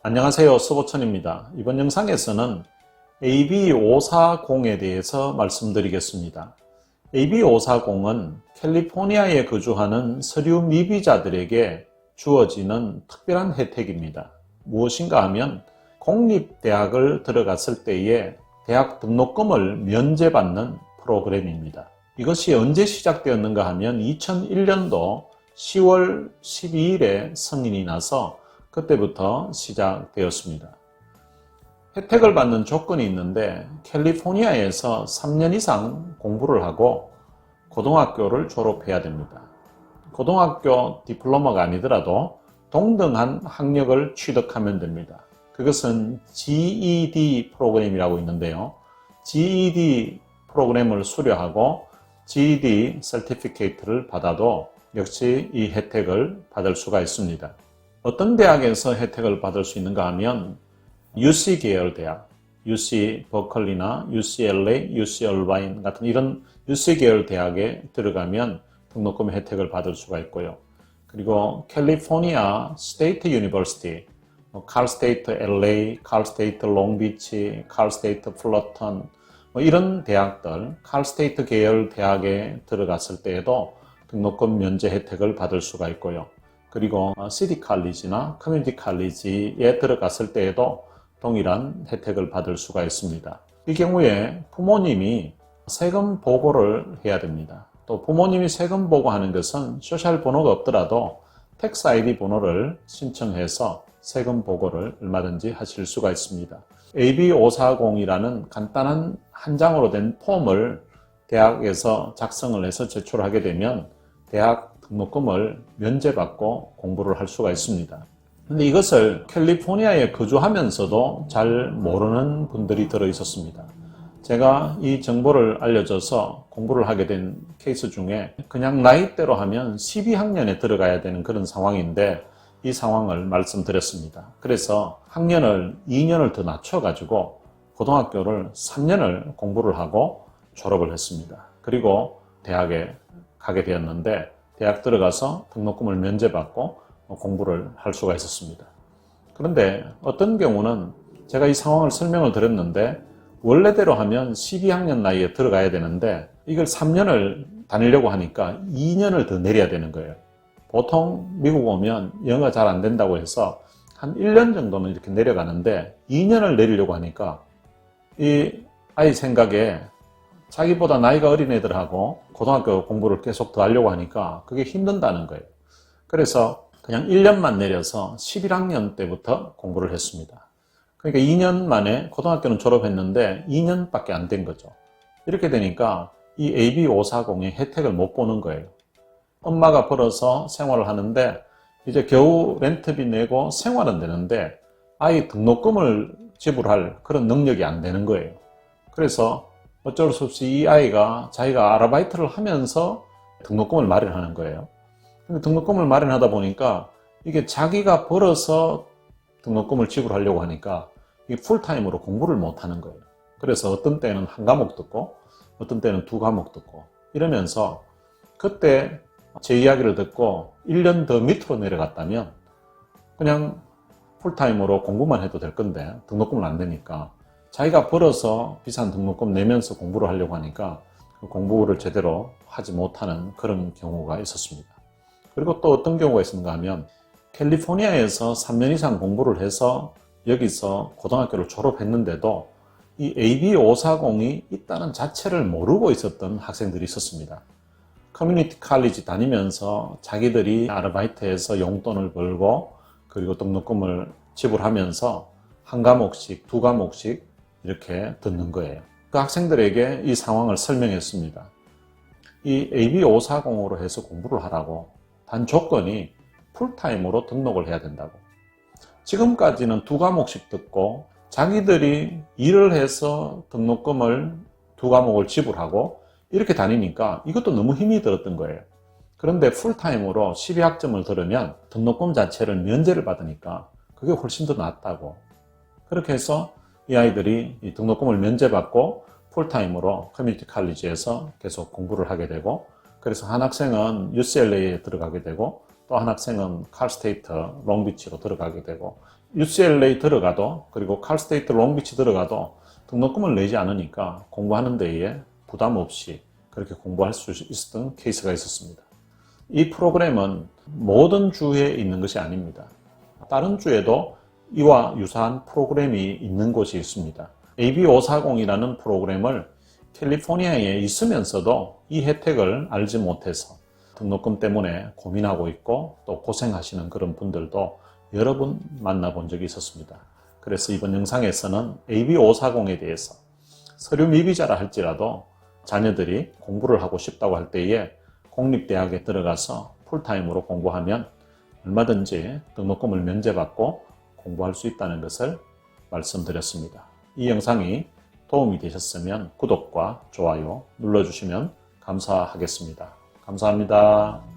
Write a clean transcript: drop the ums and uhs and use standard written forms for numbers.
안녕하세요. 수보천입니다. 이번 영상에서는 AB540에 대해서 말씀드리겠습니다. AB540은 캘리포니아에 거주하는 서류 미비자들에게 주어지는 특별한 혜택입니다. 무엇인가 하면 공립대학을 들어갔을 때에 대학 등록금을 면제받는 프로그램입니다. 이것이 언제 시작되었는가 하면 2001년도 10월 12일에 승인이 나서 그때부터 시작되었습니다. 혜택을 받는 조건이 있는데 캘리포니아에서 3년 이상 공부를 하고 고등학교를 졸업해야 됩니다. 고등학교 디플로마가 아니더라도 동등한 학력을 취득하면 됩니다. 그것은 GED 프로그램이라고 있는데요. GED 프로그램을 수료하고 GED 서티피케이트를 받아도 역시 이 혜택을 받을 수가 있습니다. 어떤 대학에서 혜택을 받을 수 있는가 하면 UC 계열 대학, UC 버클리나 UCLA, UC 얼바인 같은 이런 UC 계열 대학에 들어가면 등록금 혜택을 받을 수가 있고요. 그리고 캘리포니아 스테이트 유니버시티, 칼스테이트 LA, 칼스테이트 롱비치, 칼스테이트 플러턴 이런 대학들, 칼스테이트 계열 대학에 들어갔을 때에도 등록금 면제 혜택을 받을 수가 있고요. 그리고 시티 칼리지나 커뮤니티 칼리지에 들어갔을 때에도 동일한 혜택을 받을 수가 있습니다. 이 경우에 부모님이 세금 보고를 해야 됩니다. 또 부모님이 세금 보고하는 것은 소셜 번호가 없더라도 텍스 아이디 번호를 신청해서 세금 보고를 얼마든지 하실 수가 있습니다. AB540이라는 간단한 한 장으로 된 폼을 대학에서 작성을 해서 제출하게 되면 대학 등록금을 면제받고 공부를 할 수가 있습니다. 근데 이것을 캘리포니아에 거주하면서도 잘 모르는 분들이 들어 있었습니다. 제가 이 정보를 알려줘서 공부를 하게 된 케이스 중에 그냥 나이대로 하면 12학년에 들어가야 되는 그런 상황인데 이 상황을 말씀드렸습니다. 그래서 학년을 2년을 더 낮춰가지고 고등학교를 3년을 공부를 하고 졸업을 했습니다. 그리고 대학에 가게 되었는데 대학 들어가서 등록금을 면제받고 공부를 할 수가 있었습니다. 그런데 어떤 경우는 제가 이 상황을 설명을 드렸는데 원래대로 하면 12학년 나이에 들어가야 되는데 이걸 3년을 다니려고 하니까 2년을 더 내려야 되는 거예요. 보통 미국 오면 영어가 잘 안 된다고 해서 한 1년 정도는 이렇게 내려가는데 2년을 내리려고 하니까 이 아이 생각에 자기보다 나이가 어린 애들하고 고등학교 공부를 계속 더 하려고 하니까 그게 힘든다는 거예요. 그래서 그냥 1년만 내려서 11학년 때부터 공부를 했습니다. 그러니까 2년 만에 고등학교는 졸업했는데 2년밖에 안 된 거죠. 이렇게 되니까 이 AB540의 혜택을 못 보는 거예요. 엄마가 벌어서 생활을 하는데 이제 겨우 렌트비 내고 생활은 되는데 아이 등록금을 지불할 그런 능력이 안 되는 거예요. 그래서 어쩔 수 없이 이 아이가 자기가 아르바이트를 하면서 등록금을 마련하는 거예요. 근데 등록금을 마련하다 보니까 이게 자기가 벌어서 등록금을 지불하려고 하니까 이게 풀타임으로 공부를 못 하는 거예요. 그래서 어떤 때는 한 과목 듣고 어떤 때는 두 과목 듣고 이러면서 그때 제 이야기를 듣고 1년 더 밑으로 내려갔다면 그냥 풀타임으로 공부만 해도 될 건데 등록금을 안 내니까 자기가 벌어서 비싼 등록금 내면서 공부를 하려고 하니까 그 공부를 제대로 하지 못하는 그런 경우가 있었습니다. 그리고 또 어떤 경우가 있는가 하면 캘리포니아에서 3년 이상 공부를 해서 여기서 고등학교를 졸업했는데도 이 AB540이 있다는 자체를 모르고 있었던 학생들이 있었습니다. 커뮤니티 칼리지 다니면서 자기들이 아르바이트해서 용돈을 벌고 그리고 등록금을 지불하면서 한 과목씩, 두 과목씩 이렇게 듣는 거예요. 그 학생들에게 이 상황을 설명했습니다. 이 AB540으로 해서 공부를 하라고 단 조건이 풀타임으로 등록을 해야 된다고. 지금까지는 두 과목씩 듣고 자기들이 일을 해서 등록금을 두 과목을 지불하고 이렇게 다니니까 이것도 너무 힘이 들었던 거예요. 그런데 풀타임으로 12학점을 들으면 등록금 자체를 면제를 받으니까 그게 훨씬 더 낫다고. 그렇게 해서 이 아이들이 이 등록금을 면제받고 풀타임으로 커뮤니티 칼리지에서 계속 공부를 하게 되고 그래서 한 학생은 UCLA에 들어가게 되고 또 한 학생은 칼스테이트 롱비치로 들어가게 되고 UCLA 들어가도 그리고 칼스테이트 롱비치 들어가도 등록금을 내지 않으니까 공부하는 데에 부담 없이 그렇게 공부할 수 있었던 케이스가 있었습니다. 이 프로그램은 모든 주에 있는 것이 아닙니다. 다른 주에도 이와 유사한 프로그램이 있는 곳이 있습니다. AB540이라는 프로그램을 캘리포니아에 있으면서도 이 혜택을 알지 못해서 등록금 때문에 고민하고 있고 또 고생하시는 그런 분들도 여러 분 만나본 적이 있었습니다. 그래서 이번 영상에서는 AB540에 대해서 서류 미비자라 할지라도 자녀들이 공부를 하고 싶다고 할 때에 공립대학에 들어가서 풀타임으로 공부하면 얼마든지 등록금을 면제받고 공부할 수 있다는 것을 말씀드렸습니다. 이 영상이 도움이 되셨으면 구독과 좋아요 눌러주시면 감사하겠습니다. 감사합니다.